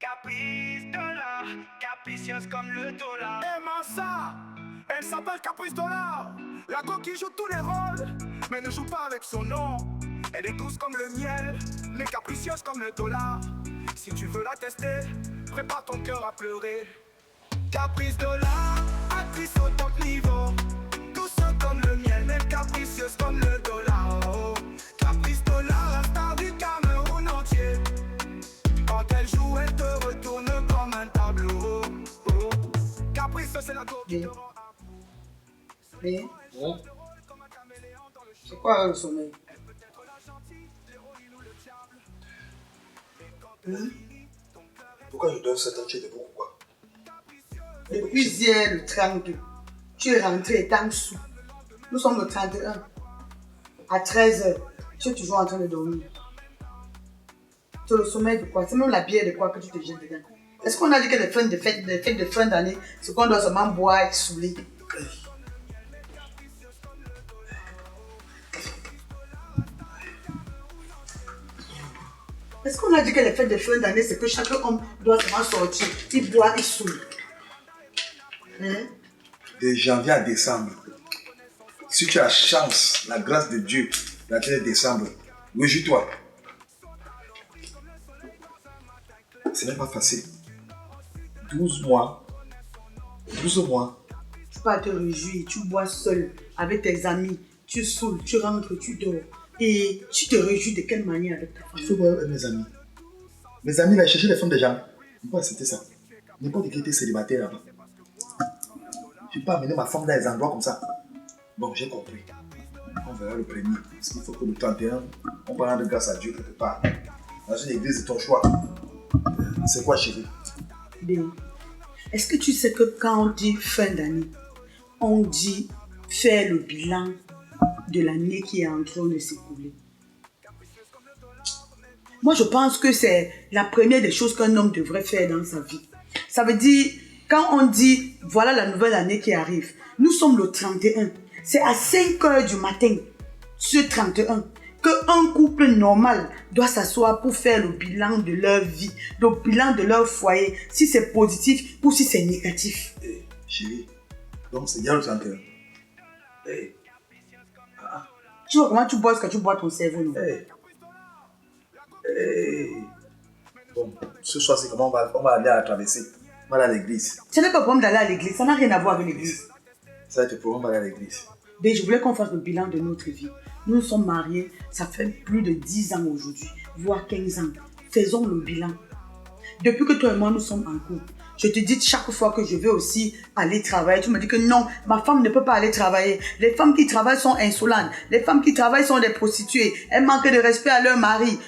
Caprice dollar, capricieuse comme le dollar. Et ça, elle s'appelle Caprice Dollar. La go qui joue tous les rôles, mais ne joue pas avec son nom. Elle est douce comme le miel, mais capricieuse comme le dollar. Si tu veux la tester, prépare ton cœur à pleurer. Caprice Dollar, actrice au top niveau. Douce comme le miel, mais capricieuse comme le dollar. Oh. Caprice Dollar, la star du Cameroun entier. Quand elle joue, elle te retourne comme un tableau. Oh. Caprice, c'est la go qui te rend un fou. Mais, Bon. c'est quoi le sommeil? Pourquoi je donne cette entier de pourquoi? Depuis hier, le 32, tu es rentré étant sous. Nous sommes le 31. À 13h, tu es toujours en train de dormir. C'est le sommeil de quoi? C'est même la bière de quoi que tu te jettes dedans? Est-ce qu'on a dit que les fêtes de fin d'année, c'est qu'on doit seulement boire et saouler? Est-ce qu'on a dit que les fêtes de fin d'année, c'est que chaque homme doit seulement sortir, il boit et saoule? Hein? De janvier à décembre. Si tu as chance, la grâce de Dieu, la de décembre, réjouis-toi. Ce n'est pas facile. 12 mois. 12 mois. Tu peux pas te réjouir, tu bois seul, avec tes amis, tu saoules, tu rentres, tu dors. Et tu te réjouis de quelle manière avec ta Je famille? fais quoi avec mes amis? Mes amis, là, chercher les femmes des gens. Je ne peux pas accepter ça. N'importe qui était célibataire là-bas. Je ne peux pas amener ma femme dans les endroits comme ça. Bon, j'ai compris. On verra le premier. Parce qu'il faut que le 31, on parle de grâce à Dieu quelque part. Dans une église de ton choix. C'est quoi, chérie? Bien. Est-ce que tu sais que quand on dit fin d'année, on dit faire le bilan de l'année qui est en train de s'écouler? Moi, je pense que c'est la première des choses qu'un homme devrait faire dans sa vie. Ça veut dire, quand on dit, voilà la nouvelle année qui arrive, nous sommes le 31. C'est à 5 h du matin, ce 31, qu'un couple normal doit s'asseoir pour faire le bilan de leur vie, le bilan de leur foyer, si c'est positif ou si c'est négatif. Hey, chérie, donc c'est bien le 31. Hey. Tu vois comment tu bois quand tu bois ton cerveau, non? Hey. Hey. Bon, ce soir, c'est comment on va aller à la traversée. On va aller à l'église. Ce n'est pas le problème d'aller à l'église, ça n'a rien à voir avec l'église. Ça va être le problème d'aller à l'église. Mais je voulais qu'on fasse le bilan de notre vie. Nous nous sommes mariés, ça fait plus de 10 ans aujourd'hui, voire 15 ans. Faisons le bilan. Depuis que toi et moi nous sommes en couple, je te dis chaque fois que je vais aussi aller travailler, tu me dis que non, ma femme ne peut pas aller travailler. Les femmes qui travaillent sont insolentes. Les femmes qui travaillent sont des prostituées. Elles manquent de respect à leur mari.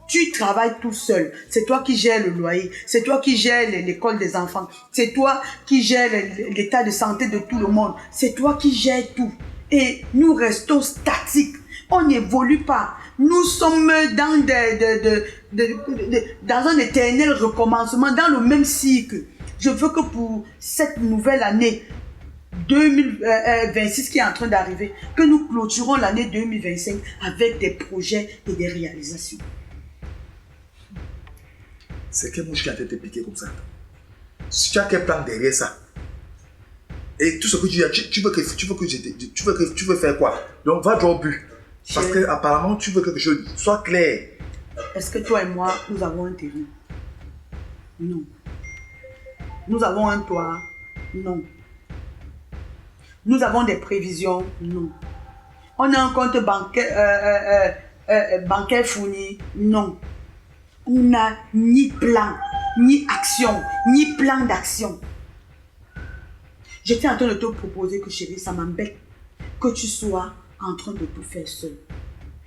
Tu travailles tout seul. C'est toi qui gères le loyer. C'est toi qui gères l'école des enfants. C'est toi qui gères l'état de santé de tout le monde. C'est toi qui gères tout. Et nous restons statiques. On n'évolue pas. Nous sommes dans, dans un éternel recommencement, dans le même cycle. Je veux que pour cette nouvelle année 2026 qui est en train d'arriver, que nous clôturons l'année 2025 avec des projets et des réalisations. C'est quelle mouche qui a été piquée comme ça? Si tu as quel plan derrière ça? Et tout ce que tu veux faire quoi? Donc va droit au but. Parce que apparemment tu veux quelque chose. Sois clair. Est-ce que toi et moi, nous avons un terrain? Non. Nous avons un toit? Non. Nous avons des prévisions? Non. On a un compte bancaire fourni? Non. On n'a ni plan, ni action, ni plan d'action. J'étais en train de te proposer que, chérie, ça m'embête que tu sois en train de tout faire seul.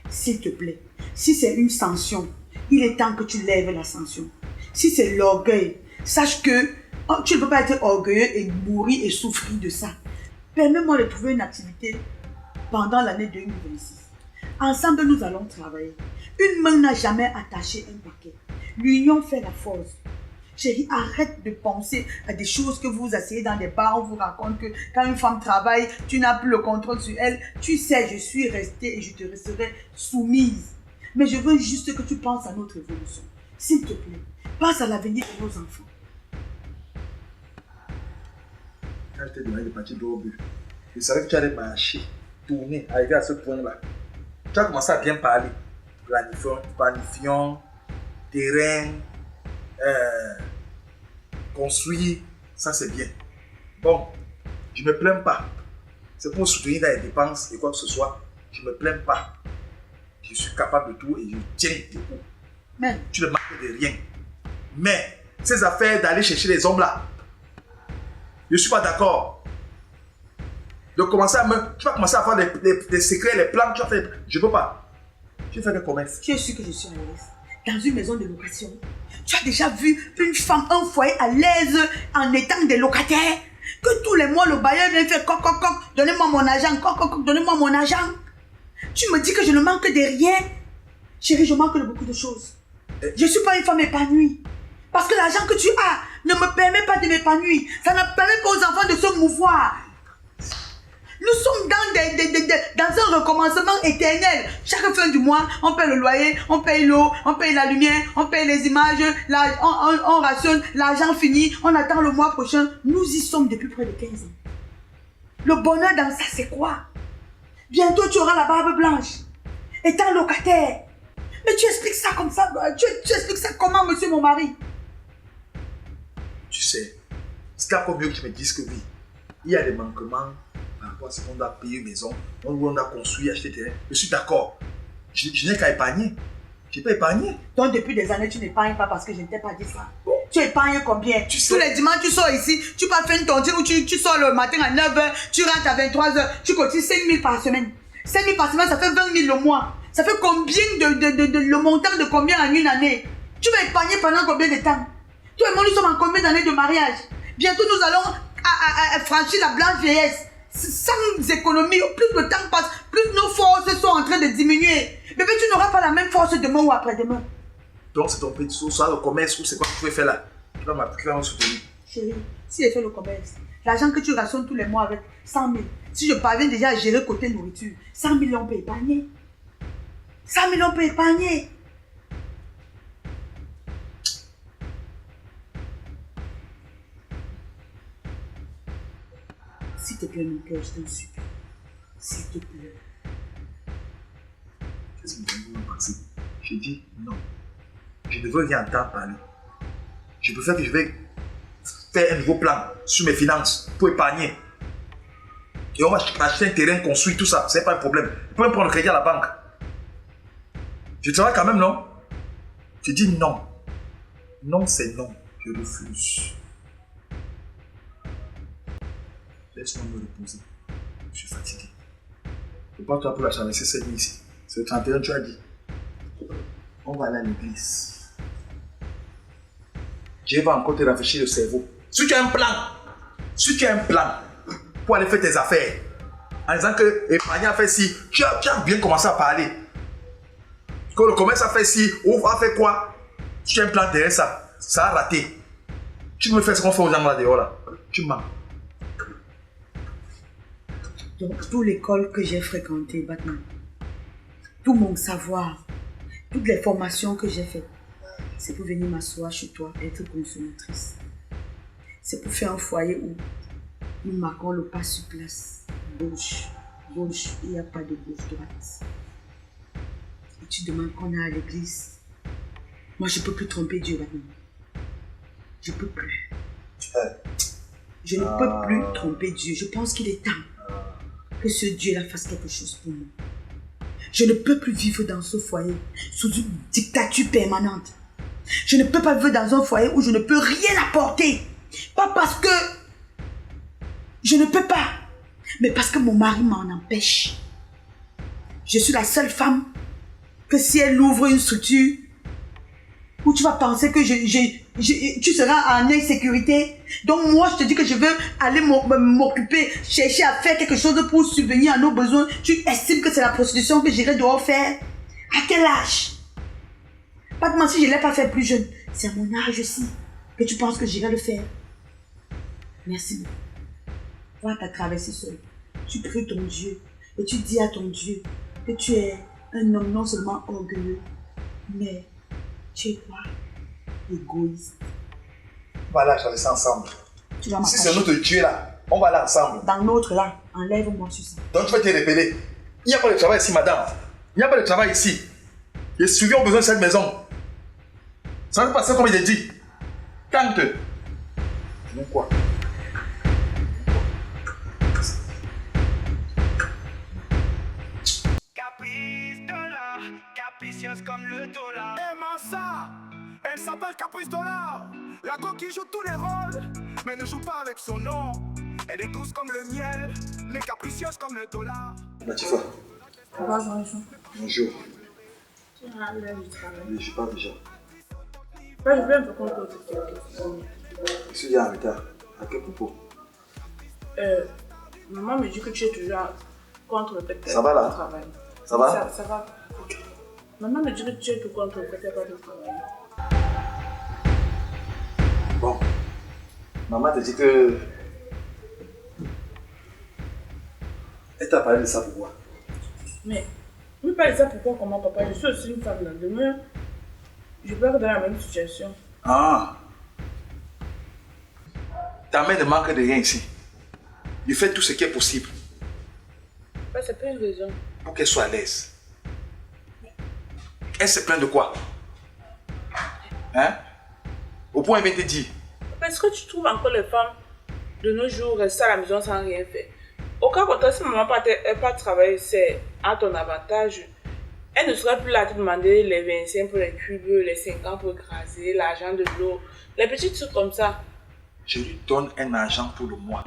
S'il te plaît, si c'est une sanction, il est temps que tu lèves la sanction. Si c'est l'orgueil, sache que tu ne peux pas être orgueilleux et mourir et souffrir de ça. Permets-moi de trouver une activité pendant l'année 2026. Ensemble, nous allons travailler. Une main n'a jamais attaché un paquet. L'union fait la force. Chérie, arrête de penser à des choses que vous asseyez dans des bars, on vous raconte que quand une femme travaille, tu n'as plus le contrôle sur elle. Tu sais, je suis restée et je te resterai soumise. Mais je veux juste que tu penses à notre évolution. S'il te plaît, Pense à l'avenir de nos enfants. Quand je t'ai demandé de partir de but, je savais que tu allais marcher, tourner, arriver à ce point-là. Tu as commencé à bien parler. Planifions, terrain, construire, ça c'est bien. Bon, je ne me plains pas. C'est pour soutenir dans les dépenses et quoi que ce soit. Je ne me plains pas. Je suis capable de tout et je tiens debout. Mais tu ne manques de rien. Mais ces affaires d'aller chercher les hommes là, je ne suis pas d'accord. De commencer à tu vas commencer à faire des secrets, les plans, tu vas faire. Je ne peux pas. Tu fais des commerces. tu es sûr que je suis à l'aise. Dans une maison de location, tu as déjà vu une femme, un foyer à l'aise en étant des locataires? Que tous les mois le bailleur vient faire coq, coq, coq, donnez-moi mon argent, coq, coq, coq, donnez-moi mon argent. Tu me dis que je ne manque de rien. Chérie, je manque de beaucoup de choses. Je ne suis pas une femme épanouie. Parce que l'argent que tu as ne me permet pas de m'épanouir. Ça ne permet pas aux enfants de se mouvoir. Nous sommes dans un recommencement éternel. Chaque fin du mois, on paye le loyer, on paye l'eau, on paye la lumière, on paye les images, on rationne, l'argent fini, on attend le mois prochain. Nous y sommes depuis près de 15 ans. Le bonheur dans ça, c'est quoi? Bientôt, tu auras la barbe blanche. Étant locataire. Mais tu expliques ça comme ça. Tu expliques ça comment, monsieur mon mari? Tu sais, c'est encore mieux que tu me dises que oui. Il y a des manquements par rapport à ce qu'on doit payer une maison, où on a construit, acheté des terrains. Je suis d'accord. Je n'ai qu'à épargner. Je n'ai pas épargné. Donc depuis des années, tu n'épargnes pas parce que je ne t'ai pas dit ça. Bon. Tu épargnes combien? Tous les dimanches, tu sors ici, tu peux faire une tontine où tu sors le matin à 9h, tu rentres à 23h, tu cotises 5 000 par semaine. 5 000 par semaine, ça fait 20 000 le mois. Ça fait combien le montant de combien en une année? Tu vas épargner pendant combien de temps? Toi et moi, nous sommes en combien d'années de mariage? Bientôt, nous allons franchir la blanche vieillesse. Sans économie, plus le temps passe, plus nos forces sont en train de diminuer. Bébé, tu n'auras pas la même force demain ou après-demain. Donc c'est ton petit sous, soit le commerce ou c'est quoi que tu veux faire là? Tu vas m'appliquer en soutenir. Chérie, si je fais le commerce, l'argent que tu rationnes tous les mois avec 100 000, si je parviens déjà à gérer côté nourriture, 100 000 on peut épargner. 100 000 on peut épargner. S'il te plaît, mon cœur, je t'en supplie. S'il te plaît. Qu'est-ce que vous me pensez? J'ai dit non. Je ne veux rien entendre parler. Je préfère que je vais faire un nouveau plan sur mes finances pour épargner. Et on va acheter un terrain, construire tout ça. C'est pas un problème. Je peux même prendre le crédit à la banque. Je travaille quand même, non? Je dis non. Non, c'est non. Je refuse. Laisse-moi me reposer. Je suis fatigué. Prépare-toi pour la traverser cette nuit ici. C'est le 31, tu as dit. On va aller à l'église. Dieu va encore te rafraîchir le cerveau. Si tu as un plan pour aller faire tes affaires, en disant que épargner a fait ci, tu as bien commencé à parler. Que le commerce a fait ci, ou a fait quoi? Si tu as un plan derrière ça, ça a raté. Tu me fais ce qu'on fait aux gens là dehors là. Tu mens. Donc, toute l'école que j'ai fréquentée, Batman, tout mon savoir, toutes les formations que j'ai faites, c'est pour venir m'asseoir chez toi, être consommatrice. C'est pour faire un foyer où nous marquons le pas sur place. Gauche, gauche, il n'y a pas de gauche, droite. Et tu demandes qu'on aille à l'église. Moi, je ne peux plus tromper Dieu, Batman. Je ne peux plus. Je ne peux plus tromper Dieu. Je pense qu'il est temps que ce Dieu-là fasse quelque chose pour moi. Je ne peux plus vivre dans ce foyer sous une dictature permanente. Je ne peux pas vivre dans un foyer où je ne peux rien apporter. Pas parce que je ne peux pas, mais parce que mon mari m'en empêche. Je suis la seule femme que si elle ouvre une structure où tu vas penser que tu seras en insécurité. Donc moi, je te dis que je veux aller m'occuper, chercher à faire quelque chose pour subvenir à nos besoins. Tu estimes que c'est la prostitution que j'irai devoir faire? À quel âge? Pas de mentir, je ne l'ai pas fait plus jeune. C'est à mon âge aussi que tu penses que j'irai le faire. Merci beaucoup. Va t'as traversé seul. Tu pries ton Dieu et tu dis à ton Dieu que tu es un homme non seulement orgueilleux, mais tu es quoi? Égoïste. On va aller achaler ça ensemble. Tu vas Si m'attacher. c'est notre Dieu là, on va aller ensemble. Dans l'autre là, enlève-moi sur ça. Donc tu vas te révéler. Il n'y a pas de travail ici, madame. Il n'y a pas de travail ici. Les suivis ont besoin de cette maison. Ça va se passer comme il est dit. Tente. Tu veux quoi? Caprice dollar, capricieuse comme le dollar. Aimant ça, elle s'appelle Caprice Dollar. La coquille joue tous les rôles, mais ne joue pas avec son nom. Elle est douce comme le miel, mais capricieuse comme le dollar. Latifa, Bonjour. bonjour. Tu as l'air du travail. Je ne suis pas déjà. Je vais un peu contre cette question. Je suis déjà en retard. À quel propos? Maman me dit que tu es toujours contre le fait qu'elle Ça va, là? travaille. Ça va? Ça va. Maman me dit que tu es tout contre le fait qu'elle va travailler. Bon. Maman te dit que... Elle t'a parlé de ça pour quoi? Mais, ne pas de ça pourquoi comment papa? Je suis aussi une femme dans demain. Je peux être dans la même situation. Ah. Ta mère ne manque de rien ici. Il fait tout ce qui est possible C'est pas une raison. pour qu'elle soit à l'aise. Elle se plaint de quoi? Hein? Au point où elle vient te dire. Est-ce que tu trouves encore les femmes de nos jours rester à la maison sans rien faire? Au cas contraire, si maman n'a pas travaillé, c'est à ton avantage. Elle ne serait plus là à te demander les 25 pour les cubes, les 50 pour écraser, l'argent de l'eau, les petits trucs comme ça. Je lui donne un argent pour le mois.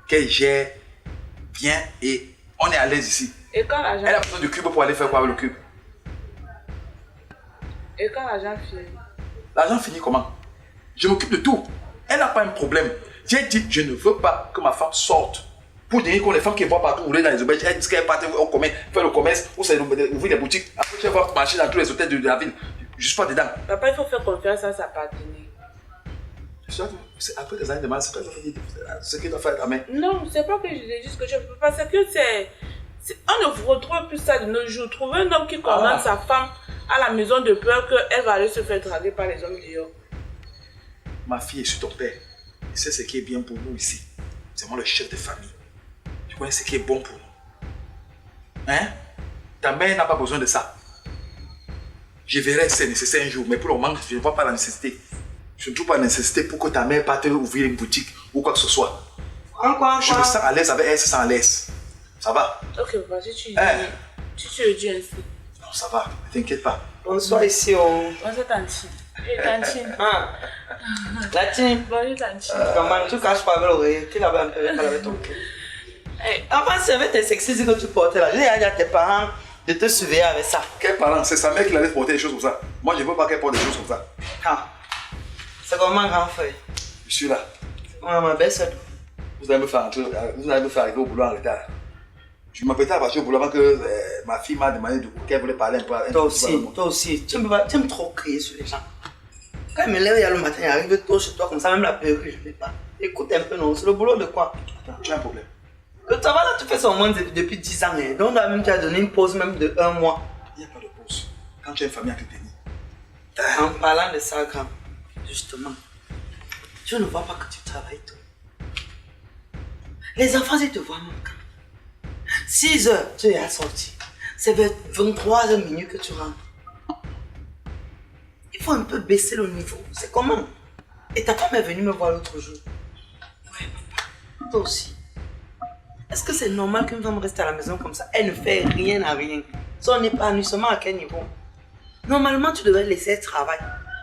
Qu'elle gère bien et on est à l'aise ici. Et quand l'argent Elle a besoin de cube pour aller faire quoi avec le cube? Et quand l'argent finit? L'argent finit comment? Je m'occupe de tout. Elle n'a pas un problème. J'ai dit, je ne veux pas que ma femme sorte. Pour dire que les femmes qui vont partout rouler dans les auberges, elles disent qu'elles partent au commerce, faire le commerce, ou c'est ouvrir des boutiques. Après, tu vas marcher dans tous les hôtels de la ville. Je ne suis pas dedans. Papa, il faut faire confiance à sa partenaire. Après des années de mal, c'est toi qui dis ce qu'il doit faire ta mère. Non, c'est pas que je dis ce que je peux pas. C'est que on ne retrouve plus ça de nos jours. Trouver un homme qui commande sa femme à la maison de peur qu'elle va aller se faire draguer par les hommes dehors. Ma fille est sur ton père. Il sait ce qui est bien pour nous ici. C'est moi le chef de famille. Tu connais ce qui est bon pour nous. Hein? Ta mère n'a pas besoin de ça. Je verrai si c'est nécessaire un jour, mais pour le moment, je ne vois pas la nécessité. Je ne trouve pas la nécessité pour que ta mère parte ouvrir une boutique ou quoi que ce soit. Je me sens à l'aise avec elle, elle se sent à l'aise. Ça va? Ok, vas-y, tu le dis ainsi. Non, ça va, ne t'inquiète pas. Bonsoir ici au... Bonjour, Tantine. Et Tantine. Ah, la tine. Bonjour, Tantine. Comment tu caches pas avec l'oreille? Tu l'avais un peu avec ton cœur. Avant, c'est avec tes sexistes que tu portais là. Je dis à tes parents de te surveiller avec ça. Quels parents? C'est sa mère qui la laisse porter des choses comme ça. Moi, je ne veux pas qu'elle porte des choses comme ça. Ah, c'est comment grand frère? Je suis là. C'est comment ma belle soeur? Vous allez me faire arriver au boulot en retard. Je m'apprêtais à partir au boulot avant que ma fille m'a demandé qu'elle voulait parler un peu. Toi aussi, tu aimes trop crier sur les gens. Quand il me lève il y a le matin, il arrive tôt chez toi comme ça, même la perruque, je ne fais pas. Écoute un peu, non, c'est le boulot de quoi? Tu as un problème. Le travail là, tu fais ça au moins depuis 10 ans. Hein. Donc, même tu as donné une pause même de 1 mois. Il n'y a pas de pause. Quand tu as une famille à te tenir. En parlant de ça, grand, justement, je ne vois pas que tu travailles tôt. Les enfants, ils te voient même quand. 6 heures, tu es assorti. C'est vers 23h minuit que tu rentres. Il faut un peu baisser le niveau. C'est comment? Et ta femme est venue me voir l'autre jour. Ouais, papa. Toi aussi. Est-ce que c'est normal qu'une femme reste à la maison comme ça? Elle ne fait rien à rien. Son épanouissement à quel niveau? Normalement, tu devrais laisser elle travailler.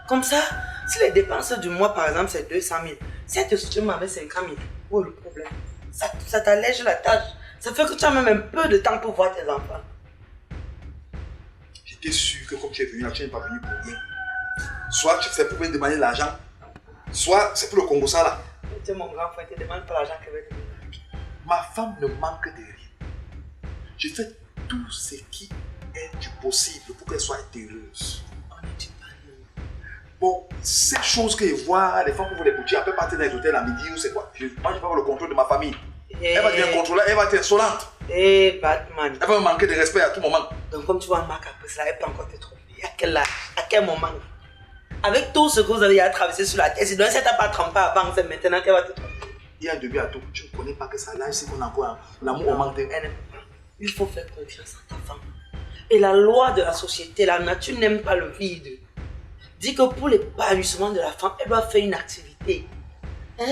Comme ça, si les dépenses du mois, par exemple, c'est 200 000, si elle te soutient avec 50 000, où est le problème? Ça t'allège la tâche. Ça fait que tu as même un peu de temps pour voir tes enfants. J'étais sûr que comme tu es venu là, tu n'es pas venu pour rien. Soit tu fais pour me demander l'argent, soit c'est pour le Congo ça là. Tu es mon grand frère, tu ne demandes pas l'argent qu'elle va te donner. Ma femme ne manque de rien. Je fais tout ce qui est du possible pour qu'elle soit heureuse. On ne dit pas non. Bon, ces choses qu'elle voit, les femmes qui vont les boutiques, après partir dans les hôtels à midi ou c'est quoi? Moi, je vais avoir le contrôle de ma famille. Elle va devenir contrôleur, elle va être insolente. Hé, Batman. Elle va me manquer de respect à tout moment. Donc, comme tu vois, Marc, après cela, elle peut encore te tromper. À quel âge? À quel moment? avec tout ce que vous avez à traverser sur la tête, si elle t'a pas trompé avant, c'est maintenant qu'elle va te tromper. Il y a un début à tout. Tu ne connais pas que ça. Là, c'est qu'on envoie l'amour au manque de... Il faut faire confiance à ta femme. Et la loi de la société, la nature n'aime pas le vide. Dit que pour l'épanouissement de la femme, elle doit faire une activité. Hein,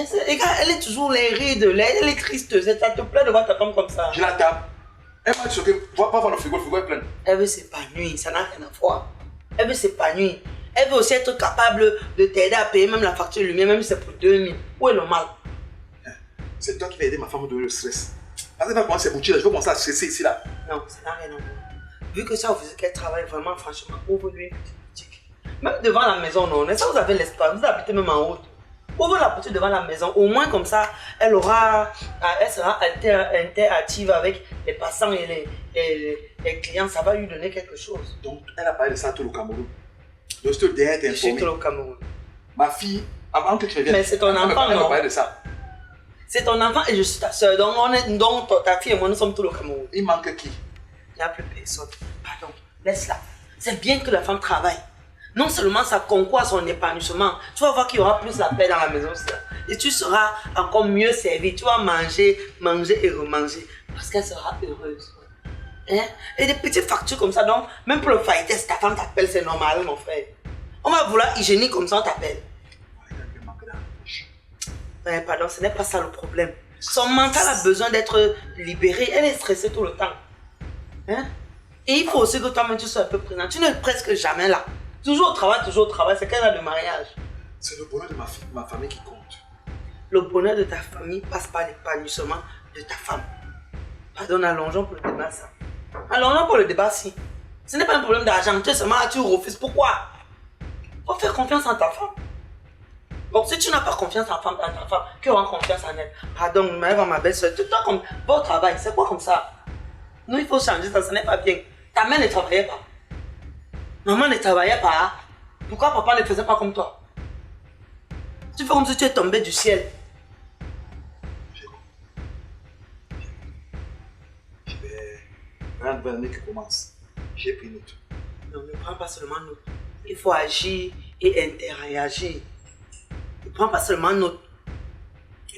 elle est toujours les rides, elle est triste. Ça te plaît de voir ta femme comme ça. Je la tape. Elle m'a dit que va voir le frigo est plein. Elle veut s'épanouir, ça n'a rien à voir. Elle veut s'épanouir. Elle veut aussi être capable de t'aider à payer même la facture de lumière, même si c'est pour 2000. Où est le mal? C'est toi qui vas aider ma femme à donner le stress. Parce qu'elle va commencer à boucher, je vais commencer à stresser ici là. Non, ça n'a rien à voir. Vu que ça vous fait qu'elle travaille vraiment, franchement, ouvre-lui une petite boutique. Même devant la maison, non, n'est-ce pas, vous avez l'espace, vous habitez même en haut. Ouvre la boutique devant la maison, au moins comme ça, elle sera interactive avec les passants et les clients, ça va lui donner quelque chose. Donc, elle a parlé de ça à tout le Cameroun. Donc, je te le dis, elle est Je suis informée. tout le Cameroun. Ma fille, avant que tu reviennes, Mais c'est ton enfant, elle non? m'a parlé de ça. C'est ton enfant et je suis ta soeur, donc ta fille et moi, nous sommes tout le Cameroun. Il manque qui? Il n'y a plus personne. Pardon, laisse-la. C'est bien que la femme travaille. Non seulement ça concourt à son épanouissement, tu vas voir qu'il y aura plus la paix dans la maison. Et tu seras encore mieux servi. Tu vas manger et remanger. Parce qu'elle sera heureuse. Hein? Et des petites factures comme ça, donc même pour le faïtesse, ta femme t'appelle, c'est normal, mon frère. On va vouloir hygiénique comme ça, on t'appelle. Mais pardon, ce n'est pas ça le problème. Son mental a besoin d'être libéré. Elle est stressée tout le temps. Hein? Et il faut aussi que toi-même tu sois un peu présent. Tu n'es presque jamais là. Toujours au travail, c'est qu'elle a de mariage. C'est le bonheur de ma famille qui compte. Le bonheur de ta famille passe par l'épanouissement de ta femme. Pardon, allongeons pour le débat ça. Allongeons pour le débat si. Ce n'est pas un problème d'argent, tu es seulement tu refuses. Pourquoi? Faut faire confiance en ta femme. Bon, si tu n'as pas confiance en ta femme, qui aura confiance en elle? Pardon, ma belle-soeur, toi comme votre travail, c'est quoi comme ça? Nous, il faut changer ça, ce n'est pas bien. Ta mère ne travaillait pas. Maman ne travaillait pas. Pourquoi papa ne faisait pas comme toi? Tu fais comme si tu es tombé du ciel. Je vais... La nouvelle année qui commence. J'ai pris note. Non, ne prends pas seulement note. Il faut agir et interagir. Ne prends pas seulement note.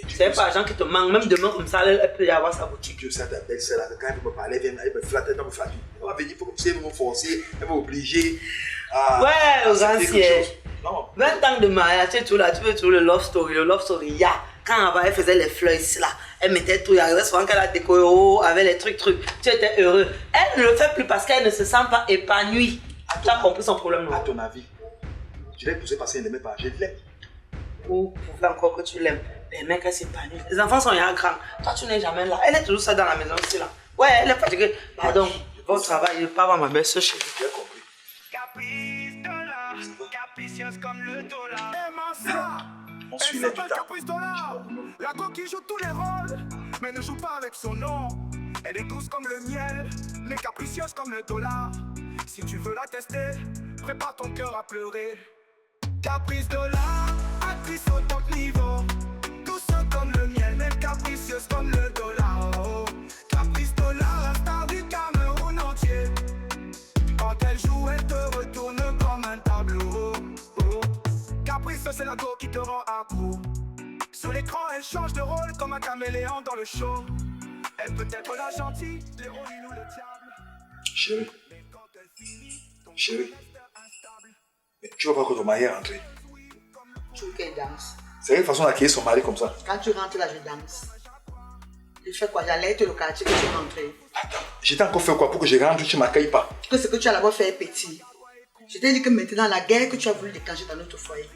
C'est pas l'argent qui te manque. Même demain, comme ça, elle peut y avoir sa boutique. Je sais, ta belle-sœur, quand elle me parler, elle me flatter, elle me flatter. Elle va venir, il faut comme si elle me forcer, elle va m'obliger à... Ouais, aux anciens. Non. 20 ans de mariage, tu es tout là, tu veux tout le love story, il y a. Quand avant, elle faisait les fleurs ici là, elle mettait tout, il arrivait souvent qu'elle a décoré avec les trucs. Tu étais heureux. Elle ne le fait plus parce qu'elle ne se sent pas épanouie. Tu as compris son problème, non? À ton avis, je l'ai poussé parce qu'elle n'aimait pas, je l'aime. Ou prouver encore que tu l'aimes. Les mecs, elle s'épanouit. Les enfants sont déjà grands. Toi, tu n'es jamais là. Elle est toujours seule dans la maison ici là. Ouais, elle est fatiguée. Pardon, bon travail, je ne vais pas voir ma belle-sœur chez lui. J'ai compris. Caprice dollar, capricieuse comme le dollar. Aimant ça, On elle suit les s'appelle guitares. Caprice Dollar. La coquille joue tous les rôles, mais ne joue pas avec son nom. Elle est douce comme le miel, mais capricieuse comme le dollar. Si tu veux la tester, prépare ton cœur à pleurer. Caprice Dollar, actrice au top niveau. Douce comme le miel, mais capricieuse comme le dollar. Oh. Caprice Dollar, la star du Cameroun entier. Quand elle joue, elle te retourne comme un tableau. Oh. Caprice, c'est la go qui te rend accro. Sur l'écran, elle change de rôle comme un caméléon dans le show. Elle peut être la gentille, l'héroïne ou le diable. Chérie, Mais quand elle finit, ton Chérie. cœur reste instable. mais tu vas pas que ton mari est rentré. Tu veux qu'elle danse. C'est une façon d'accueillir son mari comme ça. Quand tu rentres là, je danse. Je fais quoi? J'allais te le quartier que tu es rentré. Attends, j'étais encore fait quoi pour que je rentre, tu ne m'accueilles pas. Que ce que tu as là-bas fait est petit. Je t'ai dit que maintenant, la guerre que tu as voulu déclencher dans notre foyer,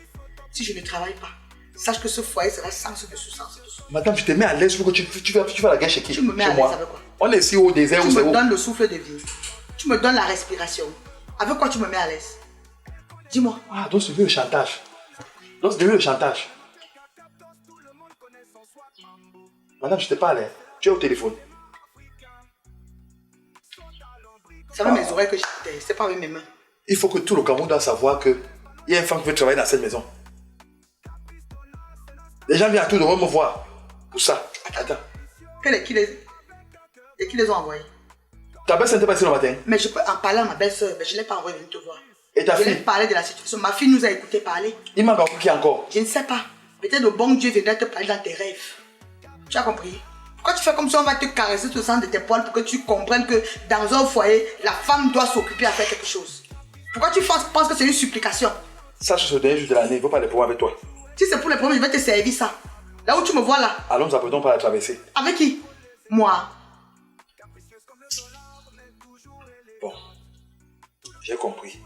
si je ne travaille pas, sache que ce foyer sera sens dessous, sens dessous. Madame, je te mets à l'aise pour que tu vas la guerre chez qui? Tu me mets Chez à l'aise moi. avec quoi? On est ici au désert Tu où c'est me où? donnes le souffle de vie. Tu me donnes la respiration. Avec quoi tu me mets à l'aise? Dis-moi. Ah, donc c'est devenu le chantage. Donc c'est devenu le chantage. Madame, je te parle, hein. Tu es au téléphone. C'est avec mes oreilles que j'étais, c'est pas avec mes mains. Il faut que tout le Cameroun doit savoir qu'il y a une femme qui veut travailler dans cette maison. Les gens viennent à tout de me voir. Pour ça. Attends. Qui les ont envoyés? Ta belle-sœur n'était pas ici le matin. Mais je peux en parler à ma belle-sœur, mais je ne l'ai pas envoyée venir te voir. Et ta Je lui ai fille? parlé de la situation. Ma fille nous a écouté parler. Il manque encore qui encore? Je ne sais pas. Peut-être le bon Dieu viendra te parler dans tes rêves. Tu as compris? Pourquoi tu fais comme ça, on va te caresser tout le sang de tes poils pour que tu comprennes que dans un foyer, la femme doit s'occuper à faire quelque chose? Pourquoi tu penses que c'est une supplication? Sache ce dernier jour de l'année, il ne faut pas les problèmes avec toi. Si c'est pour les problèmes, je vais te servir ça. Là où tu me vois là. Allons, nous apprêtons pas à la traverser. Avec qui? Moi. Bon, j'ai compris.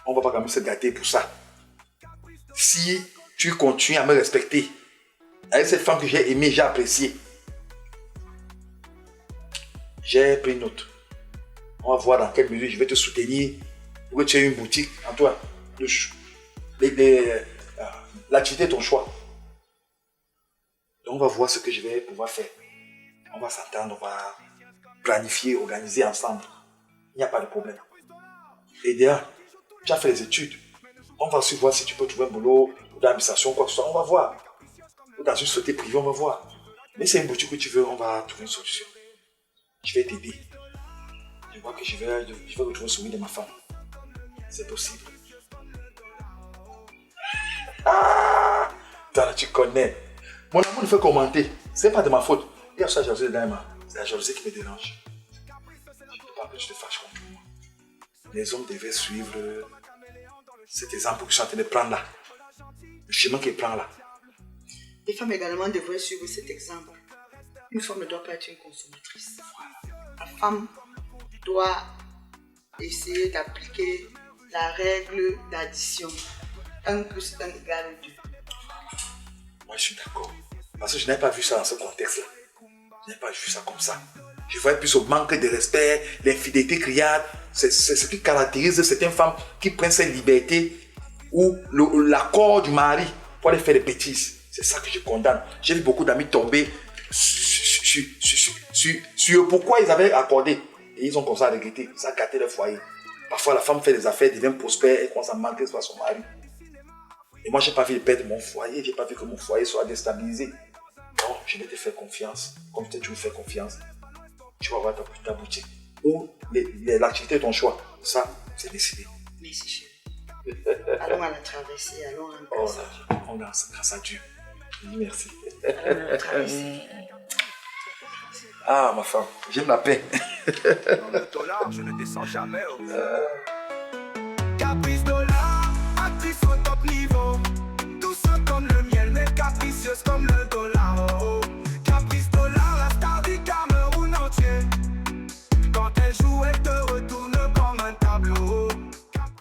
On va pas quand même se gâter pour ça. Si tu continues à me respecter, avec cette femme que j'ai aimée, j'ai appréciée, j'ai pris note. On va voir dans quelle mesure je vais te soutenir pour que tu aies une boutique en toi. L'activité est ton choix. Donc on va voir ce que je vais pouvoir faire. On va s'entendre, on va planifier, organiser ensemble. Il n'y a pas de problème. Et d'ailleurs, tu as fait les études. On va aussi voir si tu peux trouver un boulot ou dans l'administration, quoi que ce soit. On va voir. Ou dans une société privée, on va voir. Mais c'est une boutique que tu veux, on va trouver une solution. Je vais t'aider. Je vois que je vais retrouver le sourire de ma femme. C'est possible. Ah! Toi, tu connais. Mon amour ne fait commenter. C'est pas de ma faute. Il y a ça, jalousie de Naïma. C'est la jalousie qui me dérange. Je ne veux pas que tu te fâches contre moi. Les hommes devaient suivre cet exemple que je suis en train de prendre là. Le chemin qu'il prend là. Les femmes également devraient suivre cet exemple. Une femme ne doit pas être une consommatrice. La femme doit essayer d'appliquer la règle d'addition. 1 plus 1 égale 2. Moi, je suis d'accord. Parce que je n'ai pas vu ça dans ce contexte-là. Je n'ai pas vu ça comme ça. Je voyais plus au manque de respect, l'infidélité criarde. C'est ce qui caractérise certaines femmes qui prennent cette liberté ou l'accord du mari pour aller faire des bêtises. C'est ça que je condamne. J'ai vu beaucoup d'amis tomber sur pourquoi ils avaient accordé. Et ils ont commencé à regretter. Ça a gâté leur foyer. Parfois, la femme fait des affaires, devient prospère et commence à manquer par son mari. Et moi, je n'ai pas vu de perdre mon foyer. Je n'ai pas vu que mon foyer soit déstabilisé. Non, je vais te faire confiance. Comme tu me fais confiance, tu vas avoir ta boutique. Ou l'activité est ton choix. Ça, c'est décidé. Merci, chérie. Allons à la traversée. Allons en Oh, grâce. on a grâce à Dieu. Merci. Allons à la traversée. Ah, ma femme, j'aime la paix. Dans le dollar, je ne descends jamais. Caprice dollar, actrice au top niveau. Douce comme le miel, mais capricieuse comme le dos.